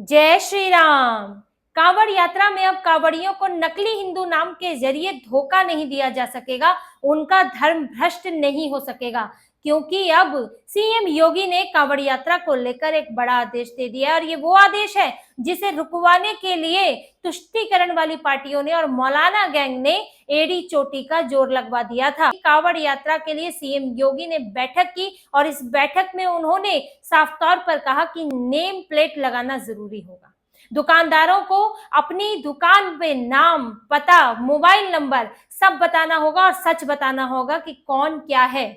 जय श्री राम। कांवड़ यात्रा में अब कांवड़ियों को नकली हिंदू नाम के जरिए धोखा नहीं दिया जा सकेगा, उनका धर्म भ्रष्ट नहीं हो सकेगा, क्योंकि अब सीएम योगी ने कांवड़ यात्रा को लेकर एक बड़ा आदेश दे दिया और ये वो आदेश है जिसे रुकवाने के लिए तुष्टीकरण वाली पार्टियों ने और मौलाना गैंग ने एड़ी चोटी का जोर लगवा दिया था। कांवड़ यात्रा के लिए सीएम योगी ने बैठक की और इस बैठक में उन्होंने साफ तौर पर कहा कि नेम प्लेट लगाना जरूरी होगा। दुकानदारों को अपनी दुकान पे नाम, पता, मोबाइल नंबर सब बताना होगा और सच बताना होगा कि कौन क्या है।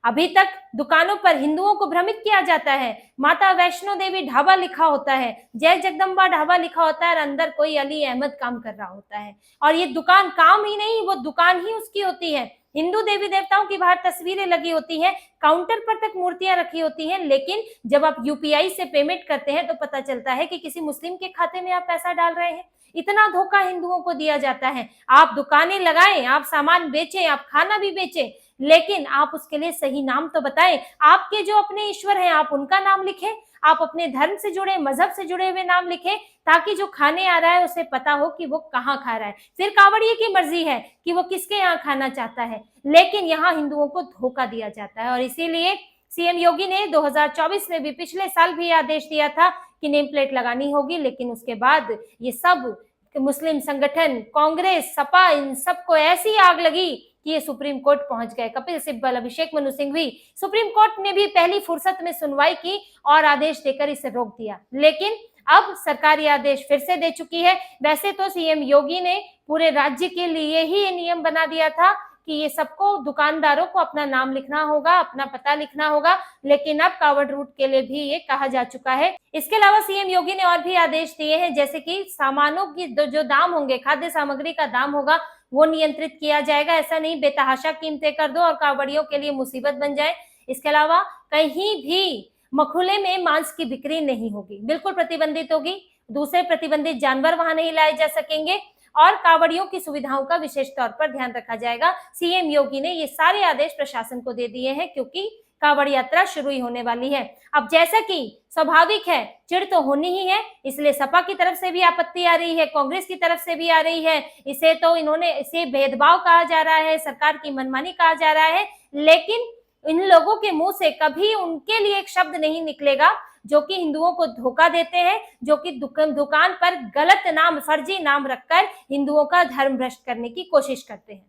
अभी तक दुकानों पर हिंदुओं को भ्रमित किया जाता है, माता वैष्णो देवी ढाबा लिखा होता है, जय जगदम्बा ढाबा लिखा होता है और अंदर कोई अली अहमद काम कर रहा होता है। और ये दुकान काम ही नहीं, वो दुकान ही उसकी होती है। हिंदू देवी देवताओं की बाहर तस्वीरें लगी होती हैं, काउंटर पर तक मूर्तियां रखी होती हैं, लेकिन जब आप यूपीआई से पेमेंट करते हैं तो पता चलता है कि किसी मुस्लिम के खाते में आप पैसा डाल रहे हैं। इतना धोखा हिंदुओं को दिया जाता है। आप दुकानें लगाएं, आप सामान बेचें, आप खाना भी बेचें, लेकिन आप उसके लिए सही नाम तो बताएं। आपके जो अपने ईश्वर हैं आप उनका नाम लिखें, आप अपने धर्म से जुड़े, मजहब से जुड़े हुए नाम लिखें, ताकि जो खाने आ रहा है उसे पता हो कि वो कहाँ खा रहा है। फिर कांवड़िए की मर्जी है कि वो किसके यहाँ खाना चाहता है, लेकिन यहाँ हिंदुओं को धोखा दिया जाता है। और इसीलिए सीएम योगी ने 2024 में भी, पिछले साल भी आदेश दिया था कि नेम प्लेट लगानी होगी, लेकिन उसके बाद ये सब मुस्लिम संगठन, कांग्रेस, सपा, इन सबको ऐसी आग लगी कि ये सुप्रीम कोर्ट पहुंच गए। कपिल सिब्बल, अभिषेक मनु सिंघवी, सुप्रीम कोर्ट ने भी पहली फुर्सत में सुनवाई की और आदेश देकर इसे रोक दिया, लेकिन अब सरकार ये आदेश फिर से दे चुकी है। वैसे तो सीएम योगी ने पूरे राज्य के लिए ही ये नियम बना दिया था कि ये सबको, दुकानदारों को अपना नाम लिखना होगा, अपना पता लिखना होगा, लेकिन अब कांवड़ रूट के लिए भी ये कहा जा चुका है। इसके अलावा सीएम योगी ने और भी आदेश दिए हैं, जैसे कि सामानों की जो दाम होंगे, खाद्य सामग्री का दाम होगा, वो नियंत्रित किया जाएगा। ऐसा नहीं बेतहाशा कीमतें कर दो और कांवड़ियों के लिए मुसीबत बन जाए। इसके अलावा कहीं भी मखुले में मांस की बिक्री नहीं होगी, बिल्कुल प्रतिबंधित होगी। दूसरे प्रतिबंधित जानवर वहां नहीं लाए जा सकेंगे और कांवड़ियों की सुविधाओं का विशेष तौर पर ध्यान रखा जाएगा। सीएम योगी ने ये सारे आदेश प्रशासन को दे दिए हैं, क्योंकि कांवड़ यात्रा शुरू ही होने वाली है। अब जैसा कि स्वाभाविक है, चिढ़ तो होनी ही है, इसलिए सपा की तरफ से भी आपत्ति आ रही है, कांग्रेस की तरफ से भी आ रही है। इसे भेदभाव कहा जा रहा है, सरकार की मनमानी कहा जा रहा है, लेकिन इन लोगों के मुंह से कभी उनके लिए एक शब्द नहीं निकलेगा जो कि हिंदुओं को धोखा देते हैं, जो कि दुकान पर गलत नाम, फर्जी नाम रखकर हिंदुओं का धर्म भ्रष्ट करने की कोशिश करते हैं।